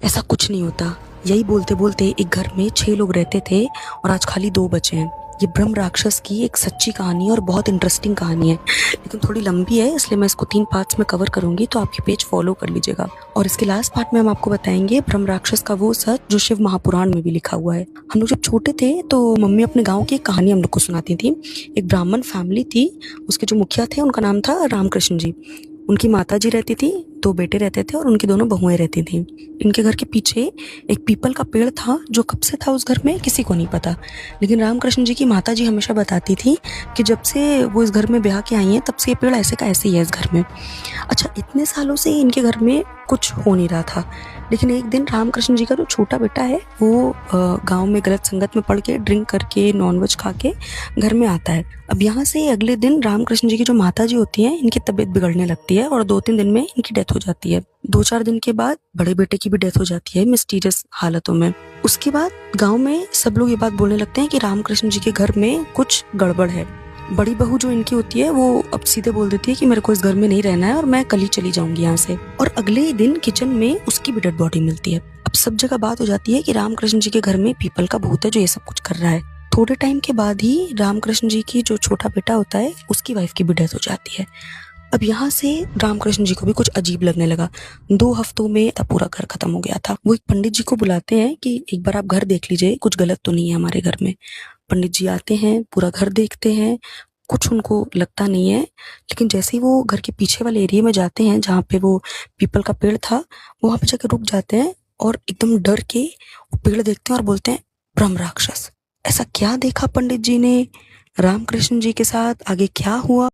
ऐसा कुछ नहीं होता। यही बोलते बोलते एक घर में 6 लोग रहते थे और आज खाली 2 बचे हैं। ये ब्रह्म राक्षस की एक सच्ची कहानी है और बहुत इंटरेस्टिंग कहानी है, लेकिन थोड़ी लंबी है, इसलिए मैं इसको 3 पार्ट्स में कवर करूंगी, तो आप ये पेज फॉलो कर लीजिएगा। और इसके लास्ट पार्ट में हम आपको बताएंगे ब्रह्म राक्षस का वो सच जो शिव महापुराण में भी लिखा हुआ है। हम लोग जब छोटे थे तो मम्मी अपने गाँव की एक कहानी हम लोग को सुनाती थी। एक ब्राह्मण फैमिली थी, उसके जो मुखिया थे उनका नाम था रामकृष्ण जी। उनकी माता जी रहती थी, 2 बेटे रहते थे और उनकी दोनों बहुएं रहती थी। इनके घर के पीछे एक पीपल का पेड़ था जो कब से था उस घर में किसी को नहीं पता, लेकिन रामकृष्ण जी की माता जी हमेशा बताती थी कि जब से वो इस घर में ब्याह के आई हैं तब से ये पेड़ ऐसे का ऐसे ही है इस घर में। अच्छा, इतने सालों से इनके घर में कुछ हो नहीं रहा था, लेकिन एक दिन रामकृष्ण जी का जो छोटा बेटा है वो गांव में गलत संगत में पड़ के ड्रिंक करके नॉनवेज खा के घर में आता है। अब यहाँ से अगले दिन रामकृष्ण जी की जो माता जी होती हैं इनकी तबीयत बिगड़ने लगती है और 2-3 दिन में इनकी डेथ हो जाती है। 2-4 दिन के बाद बड़े बेटे की भी डेथ हो जाती है मिस्टीरियस हालतों में। उसके बाद गांव में सब लोग ये बात बोलने लगते हैं कि रामकृष्ण जी के घर में कुछ गड़बड़ है। बड़ी बहू जो इनकी होती है वो अब सीधे बोल देती है कि मेरे को इस घर में नहीं रहना है और मैं कल ही चली जाऊंगी यहाँ से। और अगले ही दिन किचन में उसकी भी डेड बॉडी मिलती है। अब सब जगह बात हो जाती है कि रामकृष्ण जी के घर में पीपल का भूत है जो ये सब कुछ कर रहा है। थोड़े टाइम के बाद ही रामकृष्ण जी की जो छोटा बेटा होता है उसकी वाइफ की भी डेथ हो जाती है। अब यहाँ से रामकृष्ण जी को भी कुछ अजीब लगने लगा। 2 हफ्तों में पूरा घर खत्म हो गया था। वो एक पंडित जी को बुलाते हैं कि एक बार आप घर देख लीजिए, कुछ गलत तो नहीं है हमारे घर में। पंडित जी आते हैं, पूरा घर देखते हैं, कुछ उनको लगता नहीं है। लेकिन जैसे ही वो घर के पीछे वाले एरिया में जाते हैं जहाँ पे वो पीपल का पेड़ था, वहां पे जाके रुक जाते हैं और एकदम डर के वो पेड़ देखते हैं और बोलते हैं ब्रह्म राक्षस। ऐसा क्या देखा पंडित जी ने? रामकृष्ण जी के साथ आगे क्या हुआ?